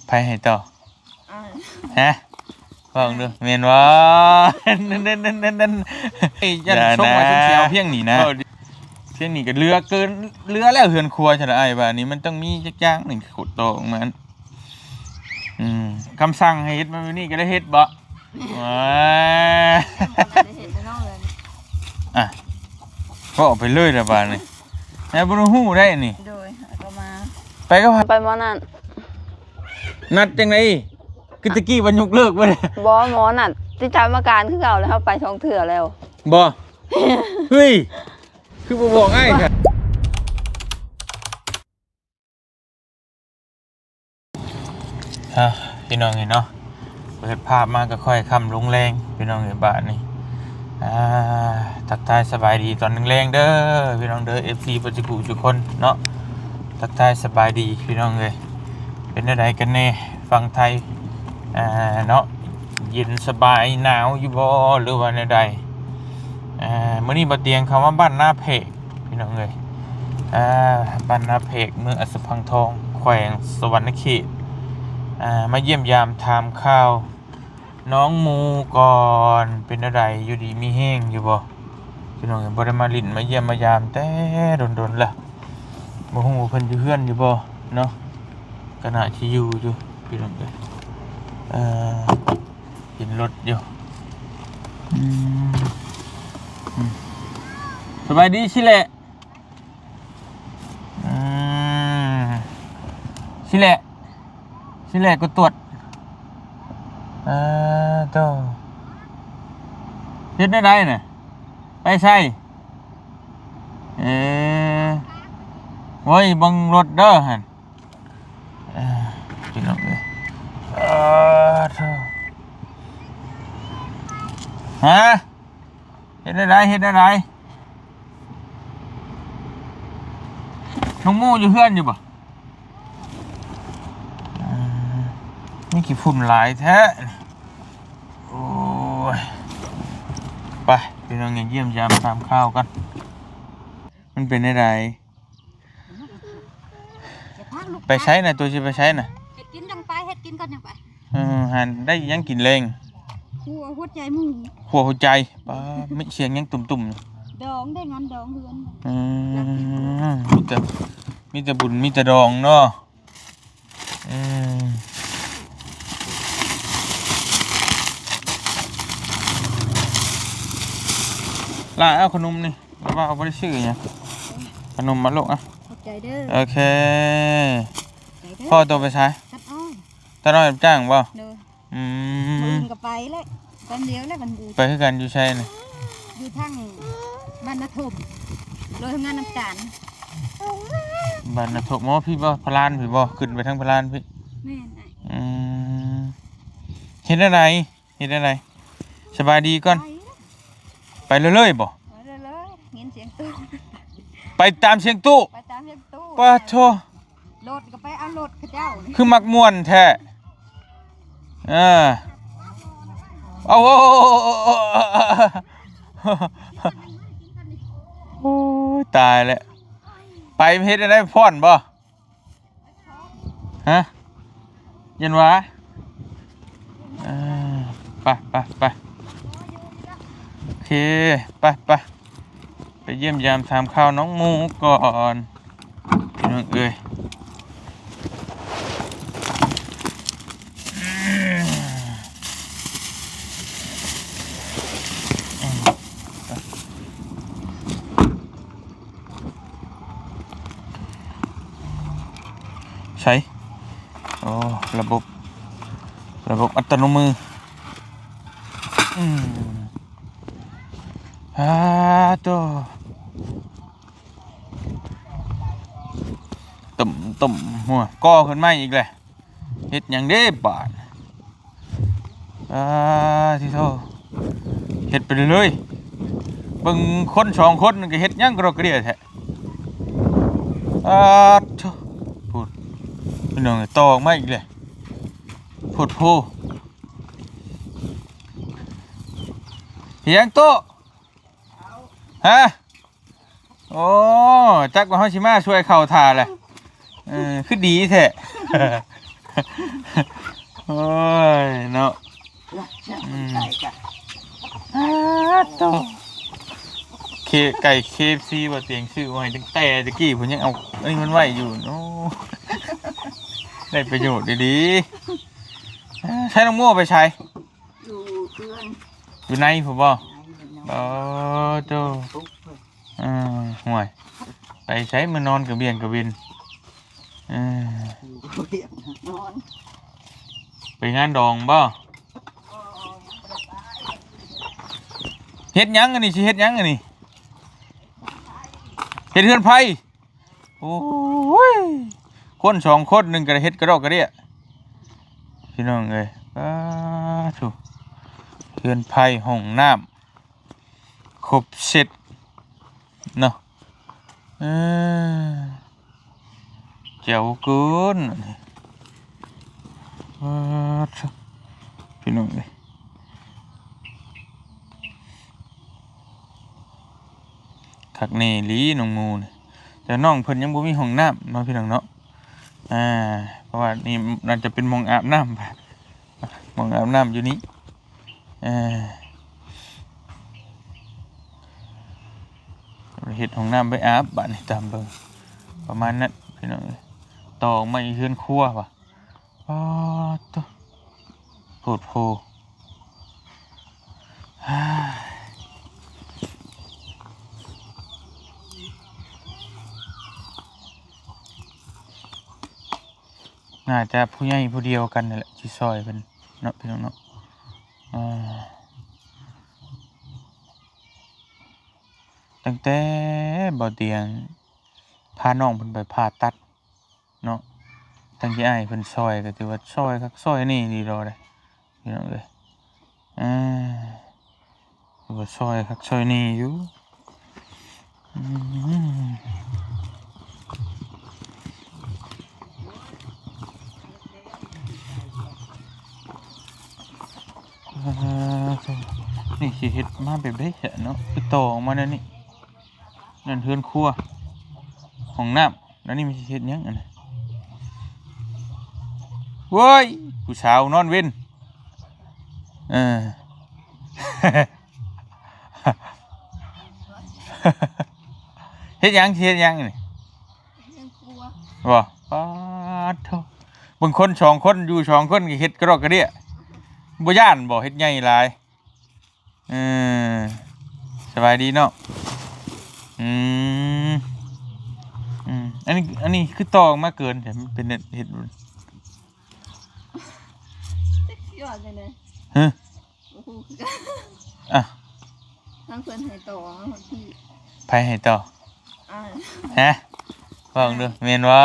ไผให้ต่อฮะฟังดูเมนว่านั่นยันส่งมาเชียวเพียงนี่นะเพียงนี่ก็เรือเกินเรือแล้วเฮือนครัวใช่ไหมไอ้บ้านนี้มันต้องมีจักอย่างหนึ่งขุดโตออกมาคำสั่งให้เฮ็ดมันนี่ก็ได้เฮ็ดบ่อ่ะก็ออกไปเลยละบ้านนี่แม่บ่รู้ฮู้ได้นี่โดยก็มาไปก็ไปหมอนั่นนัดจังได๋คือตะกี้วันยกเลิกบ่ได้บ่หมอนั่นที่ทำอาการคือเก่าแล้วครับไปช่องเถื่อแล้วบ่เฮ้ยคือบ่บอกง่ายค่ะพี่น้องเห็นเนาะเปิดภาพมาก็ค่อยค่ำลงแรงพี่น้องเห็นบ้านนี่ทักทายสบายดีตอนแรงเด้อพี่น้องเด้อ FC ปัจจุบันทุกคนเนาะทักทายสบายดีพี่น้องเลยเป็นอะไรกันแน่ฟังไทยเนาะเย็นสบายหนาวอยู่บ่หรือว่าใดมื้อนี้บ่เตียงคำว่าบ้านนาเพกพี่น้องเลยบ้านนาเพกเมืองอัสสัมพังทองแขวงสวรรณเขตมาเยี่ยมยามถามข่าวน้องมูก่อนเป็นอะไรอยู่ดีมีแห้งอยู่บ่พี่น้องบ่ได้มาลิ้นมาเยี่ยมมายามแต่โดนๆล่ะบ่ฮู้เพิ่นอยู่เฮือนอยู่บ่เนาะขณะที่อยู่พี่น้องเอ้ยเห็นรถอยู่สบายดีชิแหละชิแหละก็ตรวจต่อเฮ็ดได้น่ะไปใช่โอ้ยบังรถเด้อหั่นพี่น้องเอ้ยฮะเฮ็ดได้น้องมูอยู่เฮือนอยู่บ่มีกี่ฝุ่นหลายแท้โอ้ยไปพี่น้องเยี่ยมยามตามข้าวกันมันเป็นอะไรไปใช้น่ะตัวชิไปใช้น่ะเฮ็ดกินจังไปเฮ็ดกินก่อนจังไปหันได้ยังกินเลงหัวใจหมูหัวหัวใจป้าไม่เสียงยังตุ่มดองได้งานดองเฮือนมีแต่บุญมีแต่ดองเนาะล่าเอาขนมนี่แล้วว่าเอาไปชื่อเนี่ยขนมมาลูกใจเด้อโอเคพ่อตัวไปใช้ตาน้อยจ้างบ่ก็ไปเลยกันเดียวแล้วกันไปคือกันอยู่ใช่น่ะอยู่ทางบ้านนาทบโดยทำงานน้ำตาลบ้านนาทบมอพี่บ่พลานพี่บ่ขึ้นไปทางพลานพี่แม่เห็นอะไรสบายดีก่อนไปเรื่อยๆบ่เห็นเสียงตู้ไปตามเสียงตู้ป้าโธ่รถก็ไปเอารถเขาเจ้าคือมักม่วนแท้เอาโอ้ยตายแล้วไปเฮ็ดได้พ่อนบ่ฮะยันวะไปโอเคไปเยี่ยมยามถามข่าวน้องมูก่อนพี่น้องเอ้ยใช้โอ้ระบบอัตโนมือตัวตุ่มหัวก่อขึ้นมาอีกเลยเฮ็ดอย่างเด้บาดที่โทเฮ็ดไปเลยเบิ่งคนสองคนก็เฮ็ดยังกระเดียแท้พูดพี่น้องต่อออกมาอีกเลยพูดเฮียงโตฮะโอ้จักว่าเฮาสิมาช่วยเข้าท่าแหละ คือดีแท้ โอ้ยเนาะโตไก่ KFC บ่เตียงชื่อไว้ตั้งแต่ตะกี้ผมยังเอาอันนี้มันไว้อยู่โอ้ได้ประโยชน์ดีๆใช้น้องมั่วไปใช้ อยู่เพื่อน อยู่ในผมบ่โตห่วยไปใช้มานอนกับเบียนกับวินนอน ไปงานดองบ่เฮ็ดหยังอันนี้สิเฮ็ดหยังอันนี้เฮ็ดเฮือนไผโอ้ยคนสองคนหนึ่งกระเฮ็ดกระดอกกระเดี่ยพี่น้องเอ้ยถูกเฮือนไผห้องน้ำครบเสร็จเนาะเจ้ากุนพี่น้องเอ้ยคักแน่ลีน้องงูนี่แต่น้องเพิ่นยังบ่มีห้องน้ำเนาะพี่น้องเนาะเพราะว่านี่น่าจะเป็นหม้องอาบน้ำหม้องอาบน้ำอยู่นี้เฮ็ดห้องน้ำไปอาบบัดนี้ตามเบิ่งประมาณนั้นพี่น้องเอ้ยต่อไม่เฮือนครัวว่ะโตโพดโพน่าจะผู้ใหญ่ผู้เดียวกันนั่นแหละที่ซอยเป็นเนาะพี่น้องเนาะตั้งแต่บ่เตียงพาน้องเพิ่นไปผ่าตัดเนาะตั้งที่อ้ายเพิ่นซอยก็ถือว่าซอยคักซอยนี่ดีรอได้พี่น้องเอ้ยถือว่าซอยคักซอยนี่อยู่นี่สิเฮ็ดมาแบบได้เนาะคือต่อออกมาแล้วนี่นั่นเฮือนครัวห้องน้ำแล้วนี่มันสิเฮ็ดหยังอันนั้นโว้ยผู้สาวนอนเว้นเฮ็ดหยังสิเฮ็ดหยังนี่ ยังกลัว บ่โธ่บางคนสองคนอยู่สองคนก็เฮ็ดกระดอกกระเดี่ยบ่ย่านบ่เฮ็ดใหญ่หลายสบายดีเนาะอันนี้คือตอกมาเกินแต่มันเป็นเห็ดยอดเลยนะ ฮะทั้งเพื่อนให้ต่อที่ ไผให้ต่อฮะบอกดูเมนว่า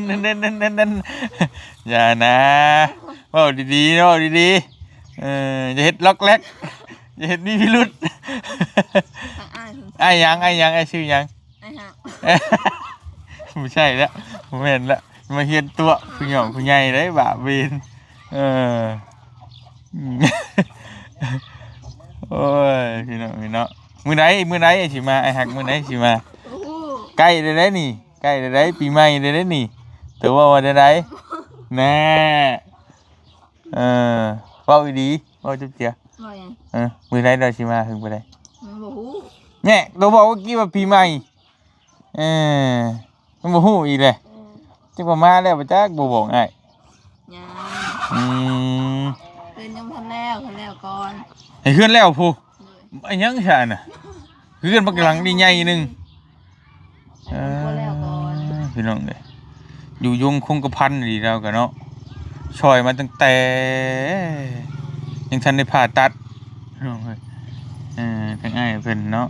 นั่นอย่านะบอกดีๆเนาะดีๆจะเห็ดล็อกแรกจะเห็ดมีพิรุษไอ้ยังไอ้ชื่อยังไอ้ฮะไม่ใช่แล้วผมเห็นแล้วมาเห็นตัวคุณหยองคุณใหญ่ได้บ่าบินโอ้ยพี่น้องมื้อไหนสิมาไอ้หักมื้อไหนสิมาใกล้ได้นี่ใกล้ได้ปีใหม่ได้นี่แต่ว่าวันใดแน่เว้าดีเว้าจุ๊บเจียมื้อไหนเราสิมาถึงบ่ได้เนี่ยเราบอกว่ากี้ว่าปีใหม่มันบ่ฮู้อีกเลยจักว่ามาแล้วบ่จักบ่บอกอ้ายเป็นยังทันแล้วก่อนให้เฮือนแล้วผู้ไอ้ยังซะน่ะเฮือนบักหลังนี่ใหญ่นึงพี่น้องเด้อยู่ยงคงกระพันดีแล้วกันเนาะช่อยมาตั้งแต่ยังทันได้ผ่าตัดพี่น้องเอ้ยทั้งอ้ายเพิ่นเนาะ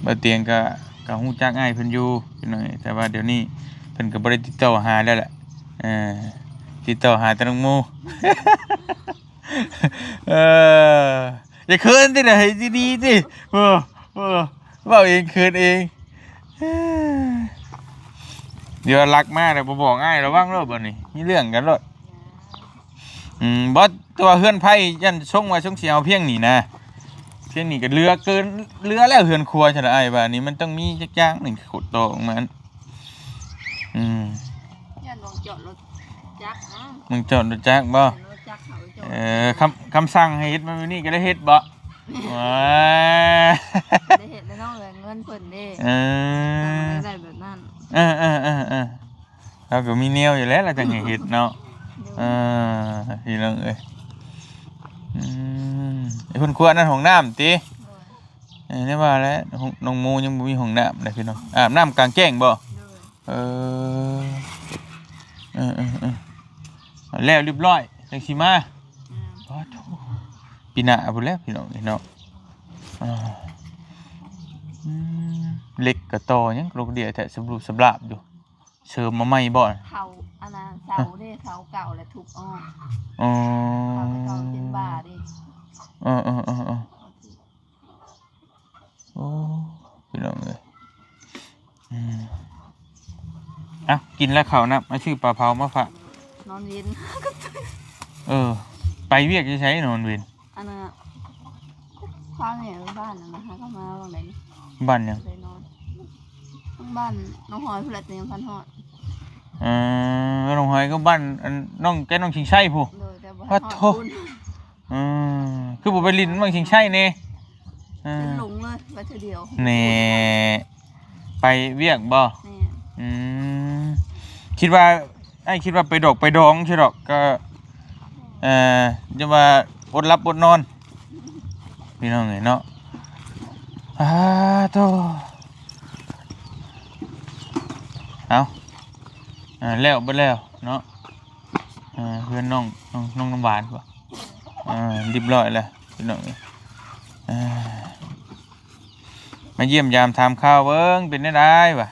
บ่เตียงก็ฮู้จักอ้ายเพิ่นอยู่พี่น้องแต่ว่าเดี๋ยวนี้เพิ่นก็บ่ได้ติดต่อหาแล้วแหละติดต่อหาแต่น้องโมอย่าเขินติน่ะให้ดีๆสิเว้าเองเขินเองเดี๋ยวรักมากเลยบ่บอกง่ายระวังรถบ่นี่มีเรื่องกันรถบ่ตัวเฮือนไผยันส่งว่าส่งสิเอาเพียงนี่นะเพียงนี่ก็เรือเกินเรือแล้วเฮือนครัวซั่นอ้ายว่านี่มันต้องมีจักอย่างนึงขุดโตออกมา ย่านลองจอดรถจักรนะ มึงจอดรถจักรบ่ รถจักรเขาจอด คำสั่งให้เฮ็ดมันนี่ก็ได้เฮ็ดบ่ว้า ได้เห็นแล้วน้องเลยเงินเพิ่นเด้ ได้แบบนั้น เราก็มีแนวอยู่แล้วเราจะให้เฮ็ดเนาะพี่น้องเอ้ยไอ้คนครัวนั่นห้องน้ำตินี่ว่าแล้วน้องมูยังบ่มีห้องน้ำเลยพี่น้องอาบน้ำกลางแจ้งบ่แล้วเรียบร้อยจังสิมาปีหน้าพุ่นแล้วพี่น้องเนาะเล็กกระตอยังโรคเดียแต่สำรูสำราบอยู่เสริมมาใหม่บ่เสาอันน่ะเสาเด้เสาเก่าแล้วทุบออกเสาเป็นบาดิ โอ้พี่น้องเอ้ยอ่ะกินแล้วข้าวนะมาชื่อปลาเผามาฝาก นอนเว้น ไปเวียกจะใช้นอนเวน อันน่ะข้างเนี่ยบ้านน่ะนะคะก็มาว่าไหน บ้านยัง เลยนอนทั้งบ้านน้องหอยผู้ละเตียงพันหอด น้องหอยก็บ้านน้องแกน้องชิงชัยผู้ โดยแต่บ่ฮอดบุญ คือบ่ไปลิ้นน้องชิงชัยนี่ เป็นหลงเลยไปเธอเดียว แน่ไปเวียกบ่ นี่ คิดว่าไปดอกไปดองใช่ดอกก็จะว่าอดรับอดนอนพี่น้องเอ้ยเนาะโตเอาแล้วไปแล้วเนาะเพื่อนน้องน้ำหวานป่ะเรียบร้อยแล้วพี่น้องมาเยี่ยมยามถามข้าวเบิ้งเป็นได้ป่ะ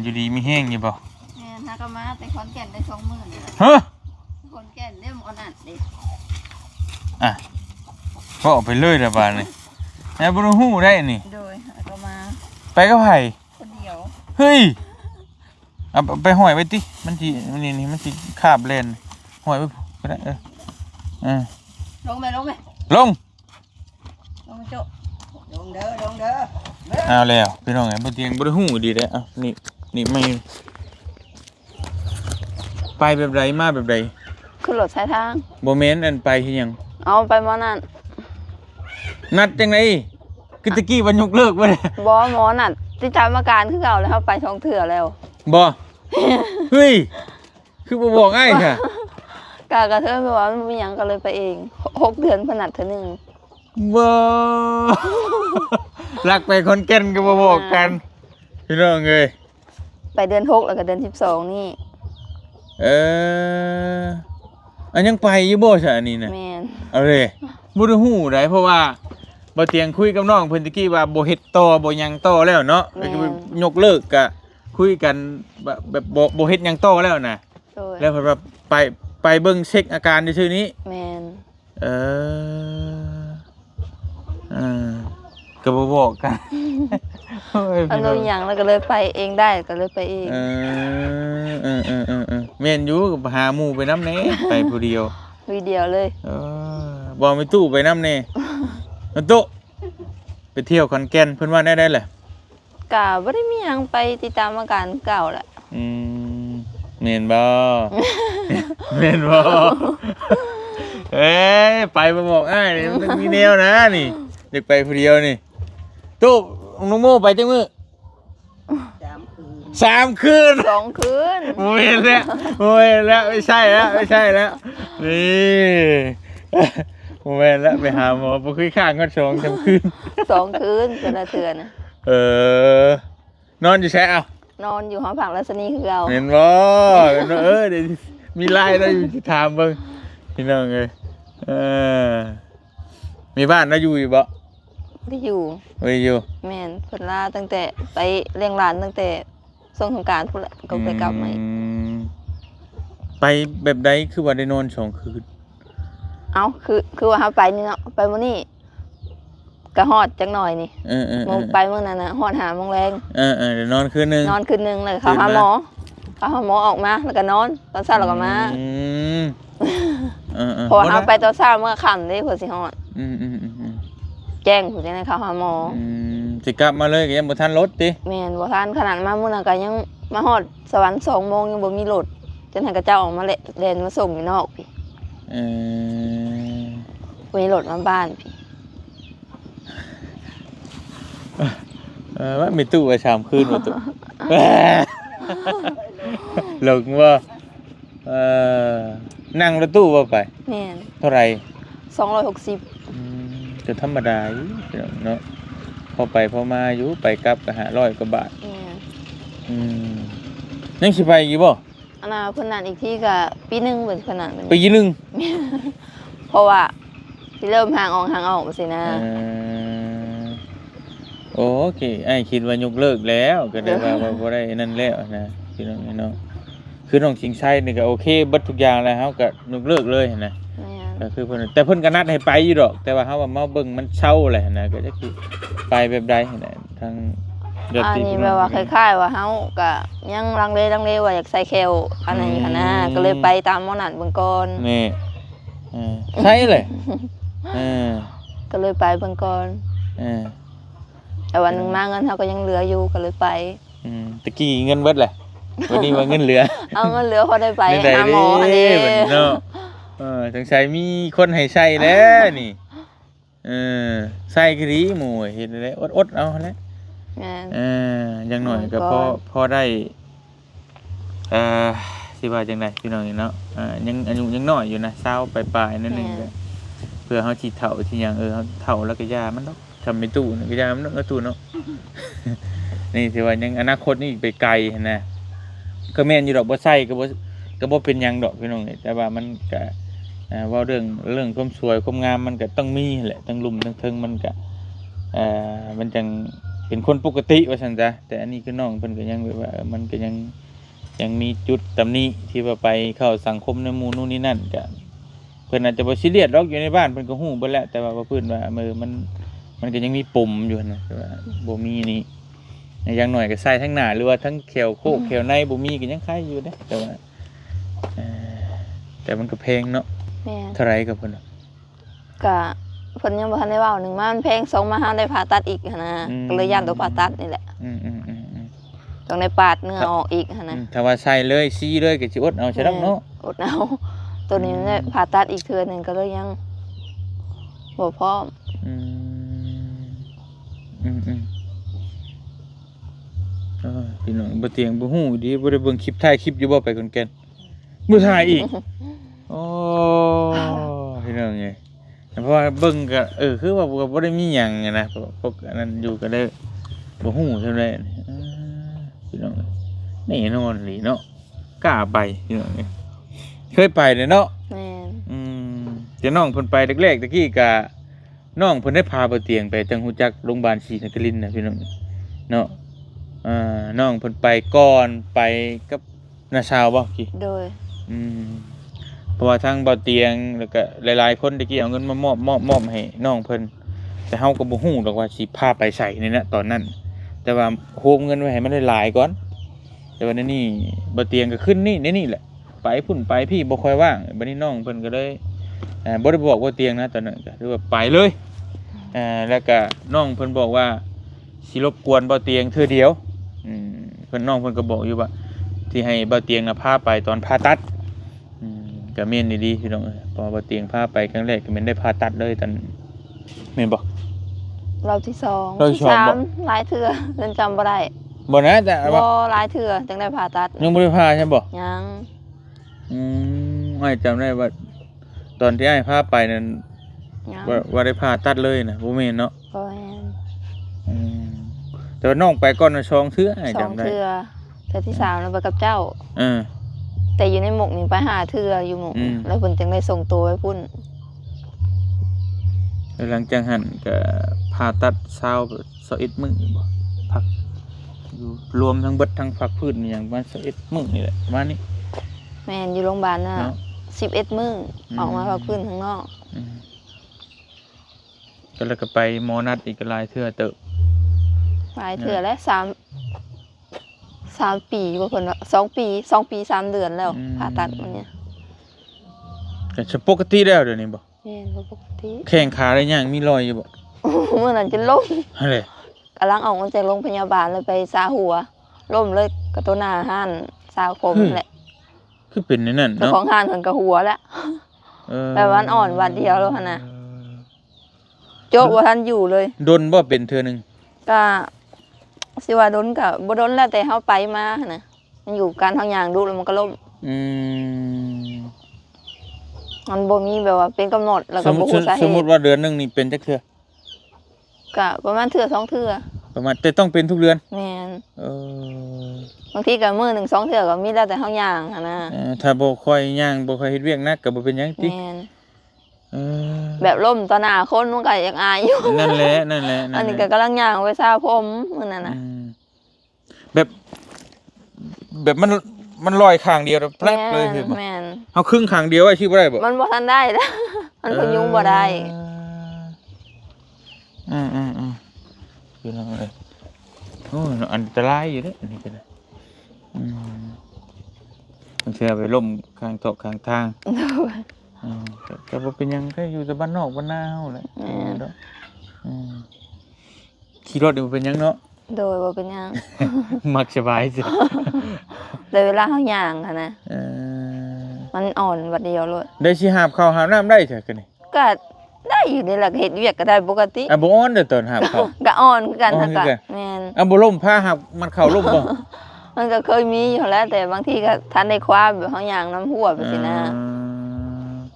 อยู่ดีมีแห้งอยู่ป่ะ แม่นากมาแต่ขอนแก่นได้20,000เลย ฮะ ขอนแก่นได้หมอนัดเด้ ก็ออกไปเลยละบาทนี่บุรุหูได้นี่ โดยก็มา ไปกับไผ่ คนเดียว เฮ้ยเอาไปห้อยไว้ติมันทีนี่มันทีคาบเลนห้อยไว้ก็ได้ลงไปลง ลงโจลงเด้อ เอาแล้วพี่น้องไงบนเตียงบุรุหูดีเลยนี่ไม่ไปแบบไรมาแบบไร ขึ้นรถสายทาง โมเมนต์อันไปที่ยัง เอาไปหมอนั่น นัดจังไงคือตะกี้วันยกเลิกไปเลย บอหมอนั่นติดตามอาการคือเก่าแล้วเขาไป2 เทื่อแล้ว บอเฮ้ยคือบ่บอกง่ายค่ะ กระเทือนไปว่ามันมีหยังก็เลยไปเอง6 เดือนพนัดเท่านึง บ่รักไปคนแก่นก็บ่บอกกันพี่น้องเอ้ย ไปเดือน6แล้วก็เดือน12นี่ อันยังไปอยู่บ่ซะอันนี้น่ะ แม่น เอาเลยบ่ได้ฮู้ได้เพราะว่าบ่เตียงคุยกับน้องเพิ่นตะกี้ว่าบ่เฮ็ดต่อบ่หยังต่อแล้วเนาะก็คือยกเลิกก็คุยกันแบบบ่เฮ็ดหยังต่อแล้วน่ะ โดย แล้วเพิ่นว่าไปเบิ่งเช็คอาการซื่อๆนี้ แม่น ก็บ่บอกกัน อันนู้นหยังแล้วก็เลยไปเองได้ก็เลยไปเอง แม่นอยู่ก็หาหมู่ไปนำแน่ไปผู้เดียว วีเดียวเลย บ่มีตู้ไปนำแน่มันโตไปเที่ยวขอนแก่นเพิ่นว่าได้แหละ กะบ่ได้มีหยังไปติดตามอาการเก่าแหละ แม่นบ่ แม่นบ่ไปบ่บอกอ้ายนี่มันมีแนวนะนี่เด็กไปผู้เดียวนี่ตู้น้องโมไปจังมื้อ3 คืน 2 คืน โอ้ยแล้วไม่ใช่แล้วนี่โอ้ยแล้วไปหาหมอบ่คือข้างกัน2 คืน 2 คืนแต่ละเทื่อนะ นอนอยู่ใช่เอา นอนอยู่หอพักรัศนีคือเรา เห็นบ่เดี๋ยวมีไล่ได้อยู่ที่ถามเบิ่งพี่น้องเอ้ยมีบ้านน่ะอยู่บ่ ที่อยู่ อยู่ แม่นเพิ่นลาตั้งแต่ไปเลี้ยงหลานตั้งแต่ช่วงสงกรานต์พุ่นแหละก็ไปกลับมาอีก ไปแบบใดคือว่าได้นอน2 คืน เอาคือว่าเฮาไปนี่เนาะไปมื้อนี้ก็ฮอดจักหน่อยนี่มื้อไปมื้อนั้นน่ะฮอด5 โมงแลง เดี๋ยวนอนคืนนึง นอนคืนนึงแล้วเข้าหาหมอออกมาแล้วก็นอนตอนเช้าแล้วก็มาเพราะว่าเฮาไปตอนเช้าเมื่อค่ำเด้เพิ่นสิฮอดแจ้งผู้จังได๋เข้าหาหมอ สิกลับมาเลยก็ยังบ่ทันรถติ แม่นบ่ทันขนาดมามื้อนั้นก็ยัง มาฮอดสวรรค์2 โมงยังบ่มีรถจนให้กระเจ้าออกมาเล่นมาส่งอยู่นอกพี่มีรถมาบ้านพี่ ว่ามีตู้ประชามคืนมาตู้หลงว่านั่งรถตู้ว่าไป แม่น เท่าไหร่ 260จะธรรมดาอยู่เนาะพอไปพอมาอยู่ไปกลับก็500 กว่าบาทแม่นยังสิไปอีกบ่อันน่ะเพิ่นนั่นอีกทีก็ปีหนึงเพิ่นเพิ่นนั่น ปีนึง เพราะว่าสิเริ่มห่างออกสินะโอเคไอ้คิดว่ายกเลิกแล้วก็ได้ว่าบ่ได้นั่นแล้วนะพี่น้องเนาะคือน้องชิงชัยนี่ก็โอเคเบิดทุกอย่างแล้วเฮาก็ยกเลิกเลยนะก็คือเพิ่นแต่เพิ่นก็นัดให้ไปอยู่ดอกแต่ว่าเฮาว่ามาเบิ่งมันเช่าแหละนะก็จะคือไปแบบใดนะทางอันนี้แบบว่าคล้ายๆว่าเฮาก็ยังลังเลว่าอยากใส่แคลอันนั้นอยู่หั่นนะก็เลยไปตามหมอนัดเบิ่งก่อนนี่ใช่เลยก็เลยไปเบิ่งก่อนแต่วันนึงมาเงินเฮาก็ยังเหลืออยู่ก็เลยไปตะกี้เงินเบิดแหละวันนี้ว่าเงินเหลือเอาเงินเหลือพอได้ไปหาหมออันนี้เนาะจังไสมีคนให้ใช้แล้วนี่ใส่คือดีหมู่เฮ็ดได้อดเอาแหละอย่างหน่อยก็พอได้สิว่าจังได๋พี่น้องเนาะยังอายุยังน้อยอยู่นะ20ปลายๆนั่นนึงเพื่อเฮาสิเฒ่าสิหยังเฮาเฒ่าแล้วก็ยามันดอกทำในตู้นี่ก็ยามันดอกตู้เนาะนี่สิว่ายังอนาคตนี่ไปไกลหั่นนะก็แม่นอยู่ดอกบ่ใส่ก็บ่เป็นหยังดอกพี่น้องนี่แต่ว่ามันก็ว่าเรื่องความสวยความงามมันก็ต้องมีแหละทั้งลุ่มทั้งเทิงมันก็มันจังเป็นคนปกติว่าซั่นจ้ะแต่อันนี้คือน้องเพิ่นก็ยังแบบว่ามันก็ยังมีจุดตำหนิที่ว่าไปเข้าสังคมในหมู่นู่นนี่นั่นก็เพิ่นอาจจะบ่ซีเรียสหรอกอยู่ในบ้านเพิ่นก็ฮู้เบิดแล้วแต่ว่าเพิ่นว่ามันก็ยังมีปมอยู่นะแต่ว่าบ่มีนี่อย่างน้อยก็ใส่ทั้งหน้าหรือว่าทั้งแขวโคกแขวในบ่มีก็ยังคล้ายอยู่เด้แต่ว่าแต่มันก็แพงเนาะเท่าไหร่กับเพิ่นก็เพิ่นยังบ่ทันได้เว้า1มันแพง2มาหาได้ผ่าตัดอีกหั่นนะก็เลยย้านตัวผ่าตัดนี่แหละต้องได้ปาดเนื้อออกอีกหั่นนะถ้าว่าใส่เลยซีเลยก็สิอดเอาใช่ดอกเนาะอดเอาตัวนี้ได้ผ่าตัดอีกเทื่อนึงก็เลยยังบ่พร้อมพี่น้องบ่เตียงบ่ฮู้ดีบ่ได้เบิ่งคลิปถ่ายคลิปอยู่บ่ไปคนแก่นบ่ถ่ายอีกโอ้พี่น้องไงเพราะว่าเบิ่งก็คือว่าบ่ได้มีหยังนะพวกอันนั้นอยู่ก็ได้บ่ฮู้เท่าใดพี่น้องนี่นอนหลีเนาะกล้าไปพี่น้องเคยไปเด้เนาะแม่นจะน้องเพิ่นไปแรกๆตะกี้ก็น้องเพิ่นได้พาบ่เตียงไปจังฮู้จักโรงพยาบาลศรีนครินทร์น่ะพี่น้องเนาะน้องเพิ่นไปก่อนไปกับน้าสาวบ่กี่โดยเพราะว่าทางบ่เตียงแล้วก็หลายๆคนตะกี้เอาเงินมามอบให้น้องเพิ่นแต่เฮาก็บ่ฮู้ดอกว่าสิพาไปใส่นี่นะตอนนั้นแต่ว่าโฮมเงินไว้ให้มันหลายๆก่อนแต่ว่านี่บ่เตียงก็ขึ้นนี่แหละไปพุ่นไปพี่บ่ค่อยว่างบัดนี้น้องเพิ่นก็เลยบ่ได้บอกว่าเตียงนะตอนนั้นก็คือว่าไปเลยแล้วก็น้องเพิ่นบอกว่าสิรบกวนบ่เตียงเทื่อเดียวเพิ่นน้องเพิ่นก็บอกอยู่ว่าที่ให้บ่เตียงน่ะพาไปตอนผ่าตัดก็แม่นดีๆพี่น้องพอบ่เตียงพาไปครั้งแรกก็แม่นได้ผ่าตัดเลยตอนแม่นบ่รอบที่2ที่3หลายเทื่อจนจำบ่ได้บ่นะแต่บ่หลายเทื่อจังได้ผ่าตัดยังบ่ได้ผ่าใช่บ่ยังอ้ายจำได้ว่าตอนที่อ้ายพาไปนั้นว่าได้ผ่าตัดเลยนะบ่แม่นเนาะบ่แม่นแต่ว่าน้องไปก่อน2เทื่ออ้ายจำได้2เทื่อแต่ที่3แล้วไปกับเจ้าแต่อยู่ในหมกนี่ไปหาเทื่ออยู่หมกแล้วเพิ่นจังได้ส่งตัวไว้พุ่นหลังจากนั้นก็ผ่าตัด21 มื้อบ่พักอยู่รวมทั้งเบิดทั้งพักพื้นอย่างประมาณ21 มื้อนี่แหละประมาณนี้แม่นอยู่โรงพยาบาลน่ะ11 มื้อออกมาพักพื้นข้างนอกก็แล้วก็ไปหมอนัดอีกหลายเทื่อเติบหลายเทื่อแล้ว3 ปีบ่เพิ่นว่า2 ปี 3 เดือนแล้วผ่าตัดมันเนี่ยก็ปกติแล้วเดี๋ยวนี้บ่แม่นบ่ปกติแข้งขาได้ยังมีรอยอยู่บ่มื้อนั้นจะล้มอะไรกำลังออกมาจากโรงพยาบาลเลยไปซาหัวล้มเลย ก็ตัวหน้าห้านสาวผมแหละ คือเป็นในนั่น เจ้า เนาะ ของห้านเพิ่นก็หัวแล้ว แต่วันอ่อนวันเดียวแล้วหั่นน่ะโจ๊กบ่ทันอยู่เลย ดนบ่เป็นเทื่อนึง ก็สิว่าดนก็บ่ดนแล้วแต่เฮาไปมาหั่นน่ะมันอยู่การทางอย่างดูแล้วมันก็ล่ม อืม มันบ่มีแบบว่าเป็นกำหนดแล้วก็บ่ฮู้สาเห สมมุติ ตุ ว่าเดือนนึงนี่เป็นจักเทื่อ ก็ประมาณเทื่อ2เทื่อ ประมาณแต่ต้องเป็นทุกเดือน แม่น เออบ างทีก็มื้อหนึง2เทื่อก็มีแล้วแต่เฮาย่างหั่นน่ะ ถ้าบ่ค่อยย่างบ่ค่อยเฮ็ดเวียกหนักก็บ่เป็นหยังติ แม่น เออ แบบล่มต่อหน้าคนมันก็ยังอายอยู่ นั่นแหละนั่นแหละ อันนี้ก็กำลังย่างไปซาผมมื้อนั้นน่ะ แบบมันลอยข้างเดียวแล้วแปลกเลยเห็นบ่ แม่น เฮาครึ่งข้างเดียวไว้สิบ่ได้บ่ มันบ่ทันได้แล้ว มันพยุงบ่ได้ คือนั่นเลยโอ้ยอันตรายอยู่เด้ออันนี้ก็ได้มันเชื่อไปล่มข้างตกข้างทางแต่บ่เป็นหยังก็อยู่แต่บ้านนอกบ้านนาเฮาแหละเนาะขี่รถนี่บ่เป็นหยังเนาะ โดยบ่เป็นหยัง มักสบายสิ แต่เวลาเฮาย่างค่ะนะมันอ่อนบัดเดียวโลด ได้สิหาบข้าวหาบน้ำได้เถอะกันนี่ ก็ได้อยู่นี่แหละเฮ็ดเวียกก็ได้ปกติ บ่อ่อนเด้อตอนหาบข้าว ก็อ่อนคือกัน อ่อ หั่ น น คือ ก็ กัน แม่น บ่ล่มผ้าหาบมันเข้าล่มบ่ มันก็เคยมีอยู่แล้วแต่บางทีก็ทันได้คว้าแบบเฮาย่างน้ำหัวไปสินะ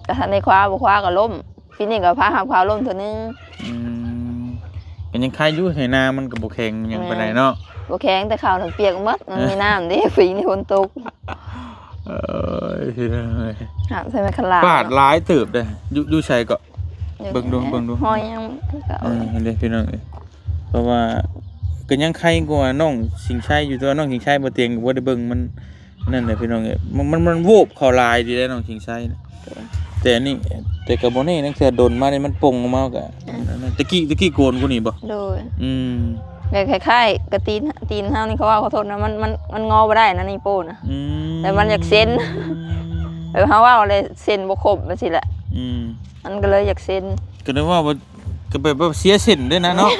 ก็ทันได้คว้าบ่คว้าก็ล้มปีนี้ก็พาหาบขาวล้มเทื่อนึง ก็ยังคายอยู่ให้นามันก็บ่แข็งหยังปานใดเนาะ บ่แข็งแต่ข้าวทั้งเปียกหมดมันมีน้ำเด้ฝีนี่ฝนตก พี่น้องเอ้ย หาใส่ไม้ขลา ปาดหลายเติบเด้ออยู่ไสก็ เบิ่งดู หอยยังก็เอา เด้พี่น้องเอ้ยเพราะว่าก็ยังใครกว่าน้องสิงชัยอยู่ตัวน้องสิงชัยบ่เตียงก็บ่ได้เบิ่งมันนั่นแหละพี่น้องเอ้ยมันโวบเข้าลายดีแล้วน้องสิงชัยนะแต่อันนี่แต่ก็บ่แน่นักเทื่อดนมานี่มันป่งออกมาก็ตะกี้โกนกูนี่บ่ โดย ม คล้ายๆกระตีนเฮานี่เขาว่าขอโทษนะมันงอบ่ได้นะนี่โป้นะแต่มันอยากเซ็นแบบเฮาว่าอะไรเซ็นบ่ครบจังซี่แหละมันก็เลยอยากเซ็น ก็นึกว่าก็แบบว่าเสียเส้นด้วยนะเนาะ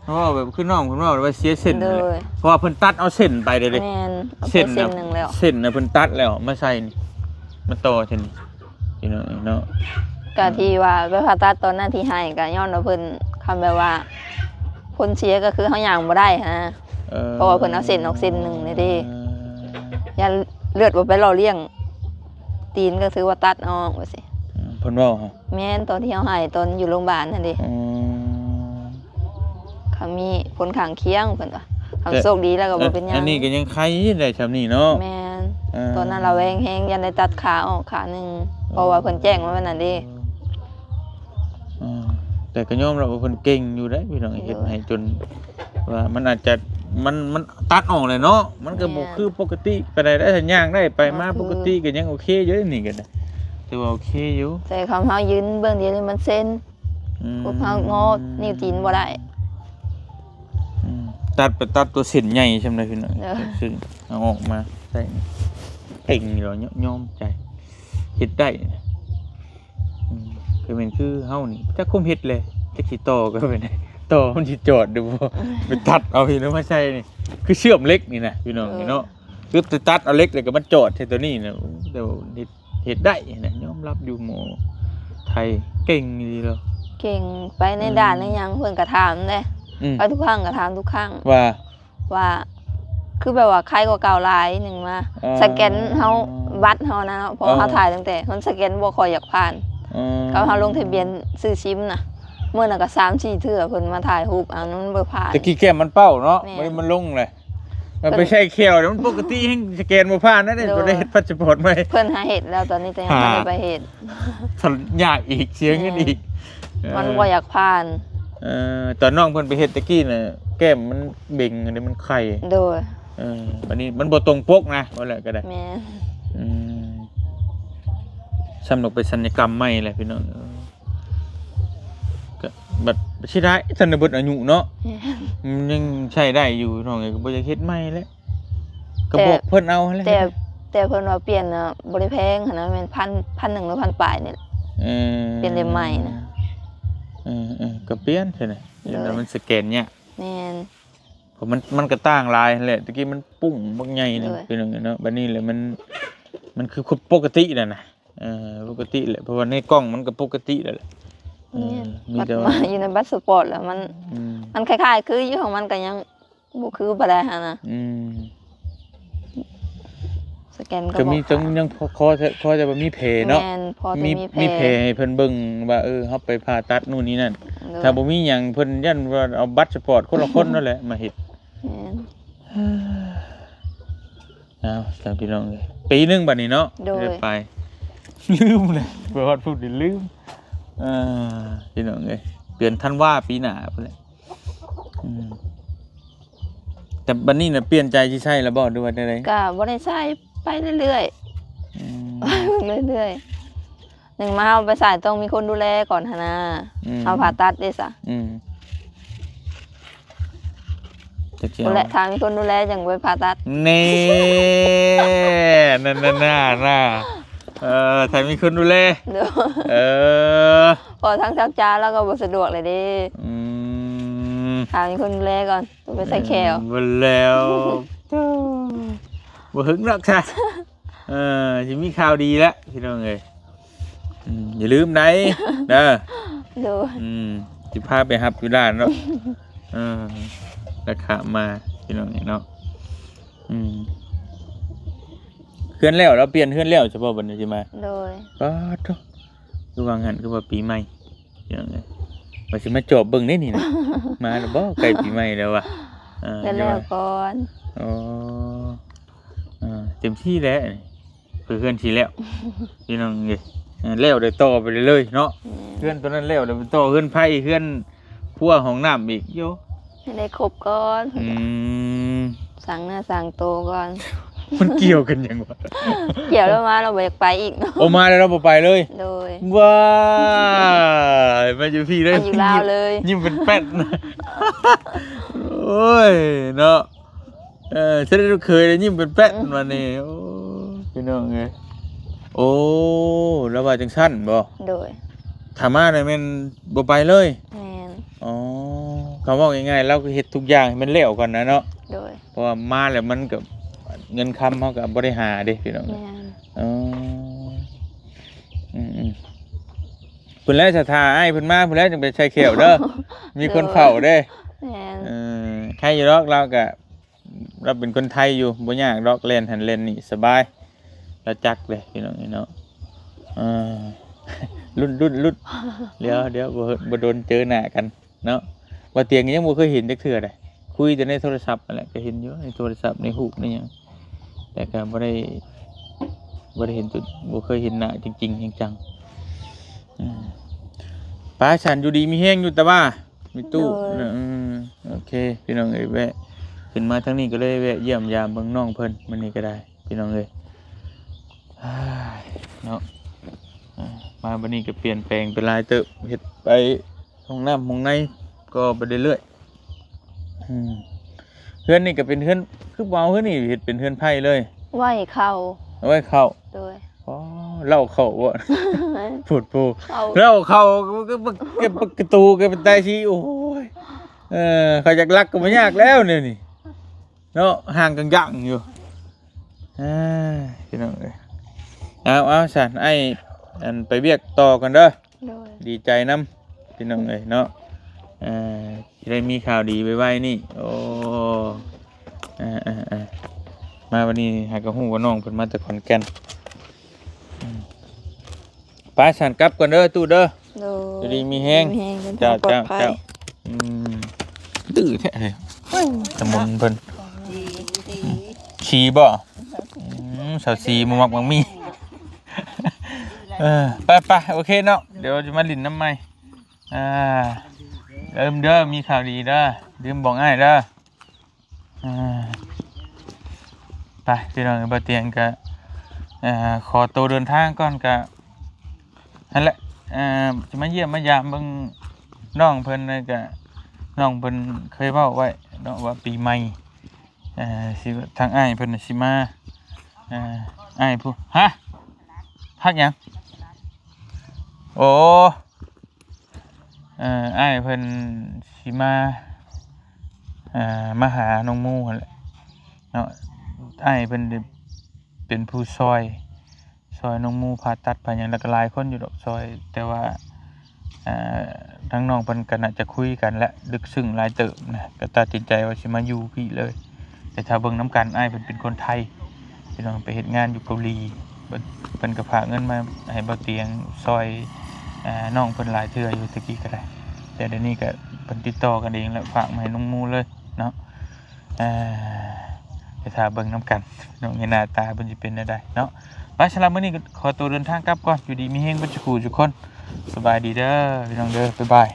เพราะว่าแบบคือน้องเพิ่นว่าเสียเส้น โด เลย ย เพราะว่าเพิ่นตัดเอาเส้นไปเด้ แม่นเอาไป เส้น เส้นหนึงแล้ว เส้นน่ะเพิ่นตัดแล้วมาใส่นี่มาต่อเส้นนี่พี่น้องเนาะ ก็ที่ว่าไปผ่าตัดตอนนั้นที่ให้ก็ย้อนว่าเพิ่นคำแบบว่าคนเสียก็คือเฮาย่างบ่ได้ฮะเพราะว่าเพิ่นเอาเส้นออกเส้นหนึงนี่เด้อย่าเลือดบ่ไปหล่อเลี้ยงตีนก็ถือว่าตัดออกว่าสิ เพิ่นเว้าฮะ แม่นตอนที่เฮาให้ตอนอยู่โรงพยาบาลนั่นเด้เขามีผลข้างเคียงเพิ่นว่าทำโชคดีแล้วก็บ่เป็นหยัง อันนี้ก็ยังไข้ได้ซำนี้เนาะ แม่นตอนนั้นเราแวงแฮงยันได้ตัดขาออกขาหนึงเพราะว่าเพิ่นแจ้งมาวันนั้นเด้ แต่ก็ยอมรับว่าเพิ่นเก่งอยู่ได้พี่น้องเฮ็ดให้จนว่ามันอาจจะมันตัดออกเลยเนาะมันก็บ่คือปกติไปได้สัญญาณได้ไปมาปกติก็ยังโอเคอยู่นี่ก็ได้ถือว่าโอเคอยู่ แต่คำเฮายืนเบื้องเดียวนี่มันเส้นพวกเฮางอนิ้วตีนบ่ได้ ตัดตัวเส้นใหญ่ใช่มั้ยพี่น้องซึ่งเอาออกมาใส่เก่งอยู่แล้วยอมใจเฮ็ดได้คือมันคือเฮานี่จักคุมเฮ็ดเลยจักสิต่อก็เป็นต่อมันสิจอดดูบ่ไปตัดเอาพี่น้องมาใส่นี่คือเชื่อมเหล็กนี่นะพี่น้องนี่เนาะคือไปตัดเอาเหล็กแล้วก็มันจอดใส่ตัวนี้นะเดี๋ยวเฮ็ดได้นะยอมรับอยู่หมอไทยเก่งดีแล้ว เก่งไปในด่านในหยังเพิ่นก็ถามเด้ไปทุกครั้งก็ถามทุกครั้งว่าคือแบบว่าใครกว่าเก่าหลายหนึงมาสแกนเฮาบัตรเฮานะเนาะเพราะเฮาถ่ายตั้งแต่เพิ่นสแกนบ่ค่อยอยากผ่านก็เฮาลงทะเบียนซื้อซิมน่ะเมื่อนั้นก็ 3-4 เทื่อเพิ่นมาถ่ายรูปเอานั้นบ่ผ่าน ตะกี้แก้มมันเป้าเนาะมันลงเลยมันไม่ใช่เขียวเดี๋ยวมันปกติให้สแกนบ่ผ่านนั่นเองบ่ได้เฮ็ดพาสปอร์ตใหม่ เพิ่นหาเฮ็ดแล้วตอนนี้แต่ยังบ่ได้ไปเฮ็ด สัญญาอีกเสียเงินอีก มันบ่อยากผ่าน ตอนน้องเพิ่นไปเฮ็ดตะกี้น่ะแก้มมันเบ่งอันนี้มันไข่ โดย วันนี้มันบ่ตรงปกนะว่าแหละก็ได้ แม่สำหรับไปศัลยกรรมใหม่แหละพี่น้องก็บัดสิได้ทันได้เบิดอายุเนาะมันยังใช้ได้อยู่น้องก็บ่อยากเฮ็ดใหม่แล้วก็บอกเพิ่นเอาแหละ แต่เพิ่นว่าเปลี่ยนน่ะบ่ได้แพงหั่นนะแม่น1,100 หรือ1,000ปลายนี่แหละเปลี่ยนเล่มใหม่นะก็เปลี่ยนใช่ไหมแล้วมันสแกนเนี่ย แม่น เพ มันก็ต่างหลายแหละตะกี้มันปุ้งบักใหญ่นึงเป็นจังได๋เนาะบัดนี้แหละมันคือคนปกตินั่นน่ะปกติแหละเพราะว่าในกล้องมันก็ปกติแล้วแหละมีแต่ว่าอยู่ในบัสสปอร์ตแล้วมันคล้ายๆคืออยู่ของมันก็ยังบ่คือบ่ได้หั่นน่ะสแกนก็มีต้องยังพอจะบ่มีเพเนาะมีเพให้เพิ่นเบิ่งว่าเฮาไปผ่าตัดนู่นนี่นั่นถ้าบ่มีหยังเพิ่นยันว่าเอาบัตรสปอร์ตคนละคนนั่นแหละมาเฮ็ดเอาสามพี่น้องเลยปีนึงบัดนี้เนาะได้ไปลืมเลยเปิดฮอดพูดดิลืมพี่น้องเลยเปลี่ยนธันวาปีหน้าพุ่นแหละแต่บัดนี้น่ะเปลี่ยนใจสิใช้แล้วบ่ด้วยว่าได้ก็บ่ได้ใช้ไปเรื่อยๆเรื่อยๆหนึ่งมาเอาไปใส่ต้องมีคนดูแลก่อนหั่นน่ะเอาผ่าตัดเด้ซะคนแหละทางมีคนดูแลจังไปผ่าตัดนี่นั่นน่ะถ้ามีคนดูแลพอทั้งชักจ้าแล้วก็บ่สะดวกเลยเด้ทางมีคนดูแลก่อนต้องไปใส่แขวบ่แล้วบ่หึงหรอกค่ะสิมีข่าวดีแล้วพี่น้องเอ้ยอย่าลืมไหนเด้อสิพาไปรับอยู่ด้านเนาะราคามาพี่น้องเนาะเคลื่อนแล้วเราเปลี่ยนเคลื่อนแล้วเฉพาะบัดนี้ใช่มั้ยโดยก็คือว่างั้นคือว่าปีใหม่พี่น้องเอ้ยว่าสิมาจอบเบิ่งได้นี่นะมาแล้วบ่ใกล้ปีใหม่แล้วว่ะแล้วก่อนเต็มที่แล้วเพื่อนสิแล้วพี่น้องเอ้ยแล้วได้ต่อไปเรื่อยๆเนาะเพื่อนตัวนั้นแล้วได้ต่อเพื่อนไผเพื่อนพัวห้องน้ำอีกโยให้ได้ครบก่อนสั่งหน้าสั่งโตก่อนมันเกี่ยวกันยังวะเกี่ยวแล้วมาเราบ่อยากไปอีกเนาะโอมาแล้วเราบ่ไปเลยโดยว้ามาอยู่พี่เลยอยู่ลาวเลยยิ้มเป็นแป๊ดนะโอ้ยเนาะฉันได้เคยได้ยิ้มเป็นแป๊ดมานี่โอ้พี่น้องไงโอ้แล้วว่าจังซั่นบ่โดยถ้ามาเนี่ยมันบ่ไปเลยแม่นอ๋อคำว่าง่ายๆเราก็เฮ็ดทุกอย่างให้มันแล้วก่อนนะเนาะโดยเพราะว่ามาแล้วมันก็เงินคำเขาก็บ่ได้หาเด้พี่น้องเพิ่นแล้วศรัทธาอ้ายเพิ่นมาเพิ่นแล้วจังไปใช้แขวเด้อมีคนเฝ้าเด้ใครอยู่ดอกเราก็เราเป็นคนไทยอยู่บ่ยากดอกเล่นหันเล่นนี่สบายเราจักเลยพี่น้องเนาะรุ่นเดี๋ยวบ่โดนเจอหน้ากันเนาะว่าเตียงยังบ่เคยเห็นจักเทื่อใดคุยแต่ในโทรศัพท์นั่นแหละก็เห็นอยู่ในโทรศัพท์ในหูในหยังแต่ก็บ่ได้เห็นจุดบ่เคยเห็นหน้าจริงๆจังๆป้าฉันอยู่ดีมีแฮงอยู่แต่ว่ามีตู้โอเคพี่น้องเอ้ยแวะขึ้นมาทางนี้ก็เลยแวะเยี่ยมยามเบิ่งน้องเพิ่นมื้อนี้ก็ได้พี่น้องเอ้ยเนาะมาบัดนี้ก็เปลี่ยนแปลงเป็นหลายเติบเฮ็ดไปห้องน้ำห้องในก็ไปเรื่อยๆเฮือนนี่ก็เป็นเฮือนคือเว้าเฮือนนี่เฮ็ดเป็นเฮือนไผ่เลยไว้เข้าโดยอ๋อเล่าเข้าบ่พูดเล่าเข้าก็เก็บประตูก็เป็นตายสิโอ้ยเขาอยากรักก็บ่ยากแล้วเนี่ยนี่เนาะห่างกันยั่งอยู่พี่น้องเอ้ยเอาซั่นไอ้อันไปเวียกต่อกันเด้อดีใจนำพี่น้องเอ้ยเนาะจะได้มีข่าวดีไว้นี่โอ้มาวันนี้หากระหู้ว่าน้องเพิ่นมาจากขอนแก่นไปฉันกลับก่อนเด้อตู้เด้อจะดีมีแห้งเจ้าดื้อแท้เลยตะมุนเพิ่นชีบ่สาวชีมักมีไปโอเคเนาะเดี๋ยวจะมาลิ้นน้ำใหม่เด้อมีข่าวดีเด้อลืมบอกอ้ายเด้อไปพี่น้องบ่เตียงก็ขอตัวเดินทางก่อนก็นั่นแหละจะมาเยี่ยมมายามเบิ่งน้องเพิ่นเลยก็น้องเพิ่นเคยเว้าไว้เนาะว่าปีใหม่สิทางอ้ายเพิ่นสิมาอ้ายผู้ฮะพักหยังโอ้อ้ายเพิ่นสิมา มาหาน้องหมู่นั่นแหละเนาะอ้ายเพิ่นเป็นผู้ซอยน้องหมู่ผ่าตัดผ่าหยังแล้วก็หลายคนอยู่ดอกซอยแต่ว่าทั้งน้องเพิ่นก็น่าจะคุยกันและลึกซึ้งหลายเติบนะก็ตัดสินใจว่าสิมาอยู่พี่เลยแต่ถ้าเบิ่งน้ำกันอ้ายเพิ่นเป็นคนไทยพี่น้องไปเฮ็ดงานอยู่เกาหลีเพิ่นก็ฝากเงินมาให้บ่เตียงซอยน้องเพิ่นหลายเทื่ออยู่ตะกี้ก็ได้แต่เดี๋ยวนี้ก็เพิ่นติดต่อกันเองแล้วฝากมาให้น้องหมู่เลยเนาะไปถ้าเบิ่งน้ำกันน้องหน้าตาเพิ่นสิเป็นจังไดเนาะไปสำหรับมื้อนี้ก็ขอตัวเดินทางกลับก่อนอยู่ดีมีแฮงเบ่จุกคนสบายดีเด้อพี่น้องเด้อบ๊ายบาย